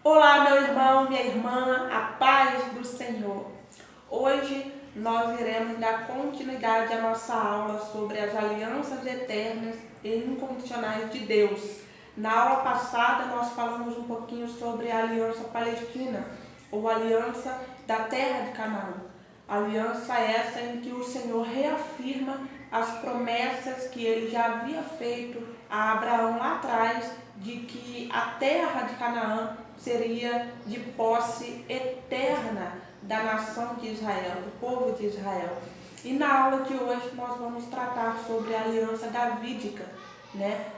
Olá, meu irmão, minha irmã, a paz do Senhor. Hoje nós iremos dar continuidade à nossa aula sobre as alianças eternas e incondicionais de Deus. Na aula passada nós falamos um pouquinho sobre a aliança palestina, ou aliança da terra de Canaã. Aliança essa em que o Senhor reafirma as promessas que ele já havia feito a Abraão lá atrás, de que a terra de Canaã seria de posse eterna da nação de Israel, do povo de Israel. E na aula de hoje nós vamos tratar sobre a aliança davídica,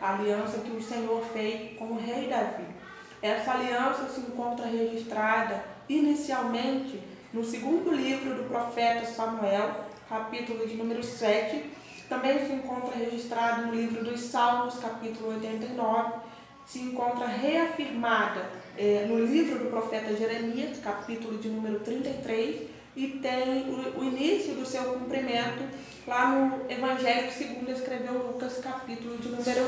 a aliança que o Senhor fez com o rei Davi. Essa aliança se encontra registrada inicialmente no segundo livro do profeta Samuel, capítulo de número 7. Também se encontra registrado no livro dos Salmos, capítulo 89. Se encontra reafirmada no livro do profeta Jeremias, capítulo de número 33, e tem o início do seu cumprimento lá no Evangelho segundo escreveu Lucas, capítulo de número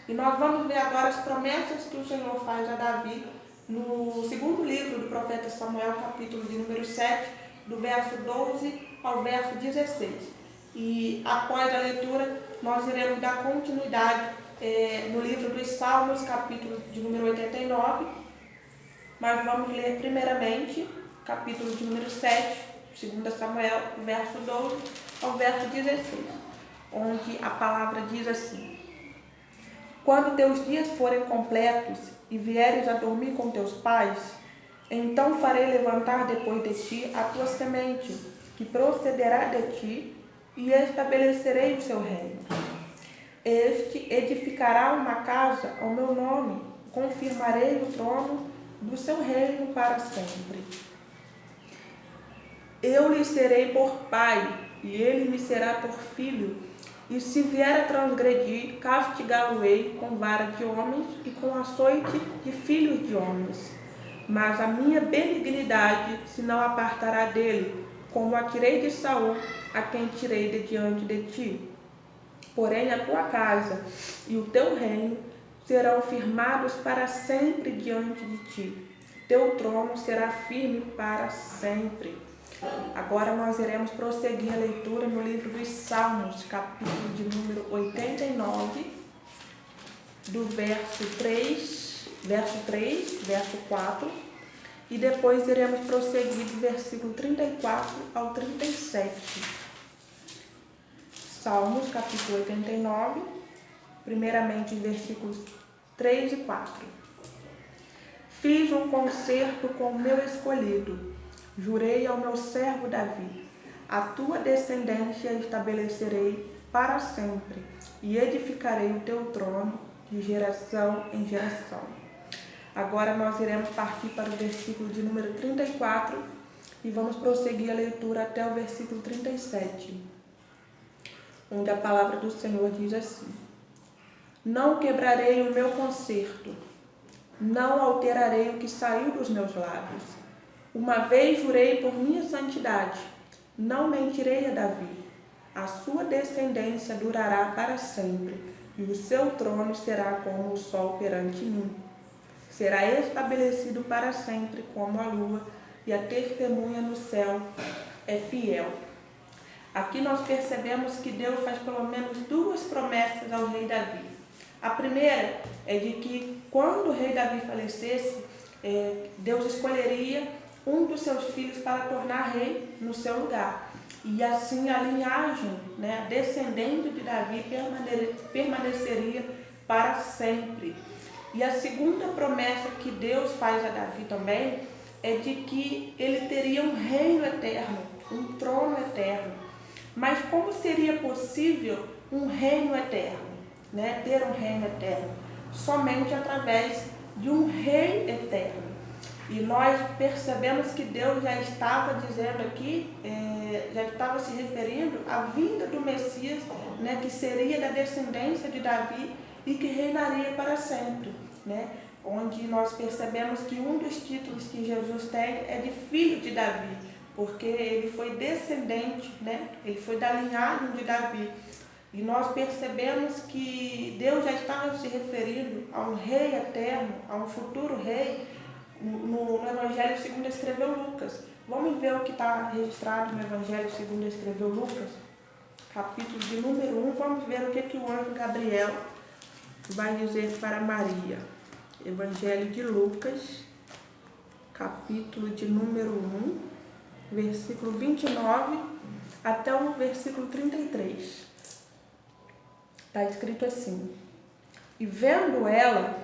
1. E nós vamos ver agora as promessas que o Senhor faz a Davi no segundo livro do profeta Samuel, capítulo de número 7, do verso 12 ao verso 16. E após a leitura, nós iremos dar continuidade no livro dos Salmos, capítulo de número 89, mas vamos ler primeiramente capítulo de número 7, 2 Samuel, verso 12 ao verso 16, onde a palavra diz assim: Quando teus dias forem completos e vieres a dormir com teus pais, então farei levantar depois de ti a tua semente, que procederá de ti, e estabelecerei o seu reino. Este edificará uma casa ao meu nome, confirmarei o trono do seu reino para sempre. Eu lhe serei por pai, e ele me será por filho, e se vier a transgredir, castigá-lo-ei com vara de homens e com açoite de filhos de homens. Mas a minha benignidade se não apartará dele, como a tirei de Saul, a quem tirei de diante de ti. Porém, a tua casa e o teu reino serão firmados para sempre diante de ti. Teu trono será firme para sempre. Agora nós iremos prosseguir a leitura no livro dos Salmos, capítulo de número 89, do verso 3, verso 4, e depois iremos prosseguir do versículo 34 ao 37. Salmos, capítulo 89, primeiramente versículos 3 e 4. Fiz um concerto com o meu escolhido, jurei ao meu servo Davi, a tua descendência estabelecerei para sempre, e edificarei o teu trono de geração em geração. Agora nós iremos partir para o versículo de número 34 e vamos prosseguir a leitura até o versículo 37. Onde a palavra do Senhor diz assim: Não quebrarei o meu concerto, não alterarei o que saiu dos meus lábios. Uma vez jurei por minha santidade, não mentirei a Davi. A sua descendência durará para sempre, e o seu trono será como o sol perante mim. Será estabelecido para sempre como a lua, e a testemunha no céu é fiel. Aqui nós percebemos que Deus faz pelo menos duas promessas ao rei Davi. A primeira é de que quando o rei Davi falecesse, Deus escolheria um dos seus filhos para tornar rei no seu lugar. E assim a linhagem, a descendente de Davi permaneceria para sempre. E a segunda promessa que Deus faz a Davi também é de que ele teria um reino eterno, um trono eterno. Mas como seria possível um reino eterno, ter um reino eterno? Somente através de um rei eterno. E nós percebemos que Deus já estava dizendo aqui, já estava se referindo à vinda do Messias, que seria da descendência de Davi e que reinaria para sempre. Onde nós percebemos que um dos títulos que Jesus tem é de filho de Davi, porque ele foi descendente, ele foi da linhagem de Davi. E nós percebemos que Deus já estava se referindo a um rei eterno, a um futuro rei, no Evangelho segundo escreveu Lucas. Vamos ver o que está registrado no Evangelho segundo escreveu Lucas, capítulo de número 1. Vamos ver o que o anjo Gabriel vai dizer para Maria. Evangelho de Lucas, capítulo de número 1, versículo 29 até o versículo 33. Está escrito assim: E vendo ela,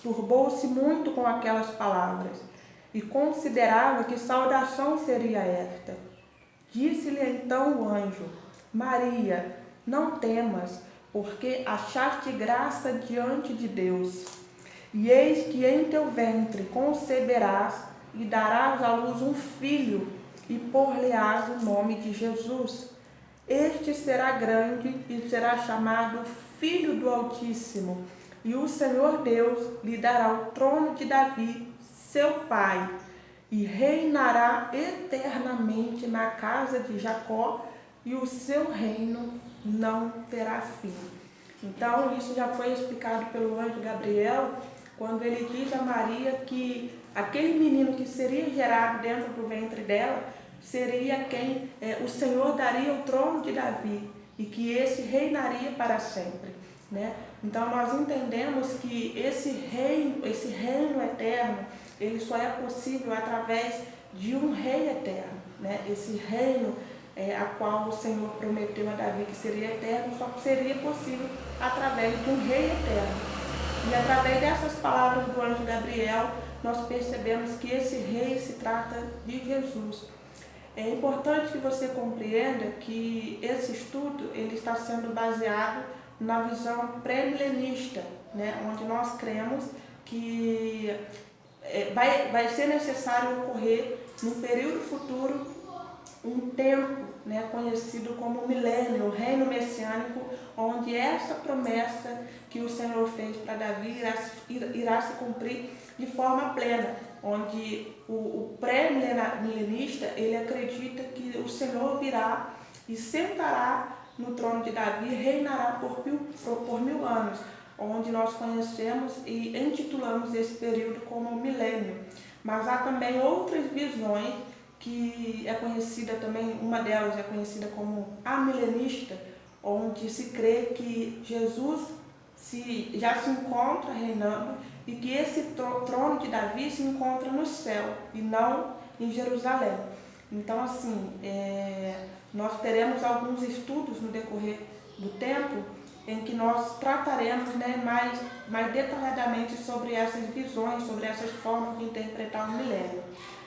turbou-se muito com aquelas palavras, e considerava que saudação seria esta. Disse-lhe então o anjo: Maria, não temas, porque achaste graça diante de Deus. E eis que em teu ventre conceberás e darás à luz um filho, e por-lhe-ás o nome de Jesus. Este será grande e será chamado Filho do Altíssimo, e o Senhor Deus lhe dará o trono de Davi, seu pai, e reinará eternamente na casa de Jacó, e o seu reino não terá fim. Então, isso já foi explicado pelo anjo Gabriel, quando ele diz a Maria que aquele menino que seria gerado dentro do ventre dela seria quem o Senhor daria o trono de Davi, e que esse reinaria para sempre, né? Então nós entendemos que esse reino eterno, ele só é possível através de um rei eterno, né? Esse reino a qual o Senhor prometeu a Davi que seria eterno, só seria possível através de um rei eterno. E através dessas palavras do anjo Gabriel, nós percebemos que esse rei se trata de Jesus. É importante que você compreenda que esse estudo ele está sendo baseado na visão pré-milenista, né? Onde nós cremos que vai ser necessário ocorrer no período futuro um tempo, né, conhecido como milênio, o reino messiânico, onde essa promessa que o Senhor fez para Davi irá se cumprir de forma plena, onde o pré-milenista ele acredita que o Senhor virá e sentará no trono de Davi e reinará por mil anos, onde nós conhecemos e intitulamos esse período como milênio. Mas há também outras visões que é conhecida também, uma delas é conhecida como amilenista, onde se crê que Jesus já se encontra reinando e que esse trono de Davi se encontra no céu e não em Jerusalém. Então, assim, nós teremos alguns estudos no decorrer do tempo em que nós trataremos, né, mais detalhadamente sobre essas visões, sobre essas formas de interpretar o milênio.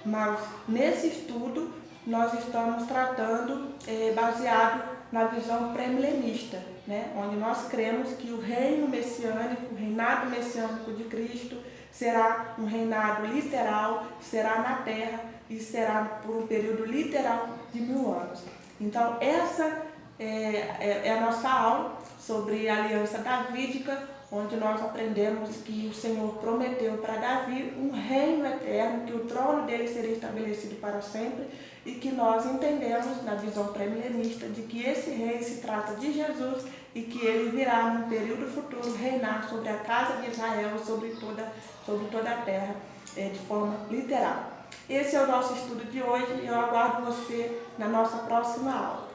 Mas nesse estudo nós estamos tratando baseado na visão pré-milenista, né? Onde nós cremos que o reino messiânico, o reinado messiânico de Cristo será um reinado literal, será na terra e será por um período literal de 1000 anos. Então essa é a nossa aula sobre a aliança davídica, onde nós aprendemos que o Senhor prometeu para Davi um reino eterno, que o trono dele seria estabelecido para sempre, e que nós entendemos, na visão pré-milenista, de que esse rei se trata de Jesus e que ele virá num período futuro reinar sobre a casa de Israel, sobre toda a terra, de forma literal. Esse é o nosso estudo de hoje e eu aguardo você na nossa próxima aula.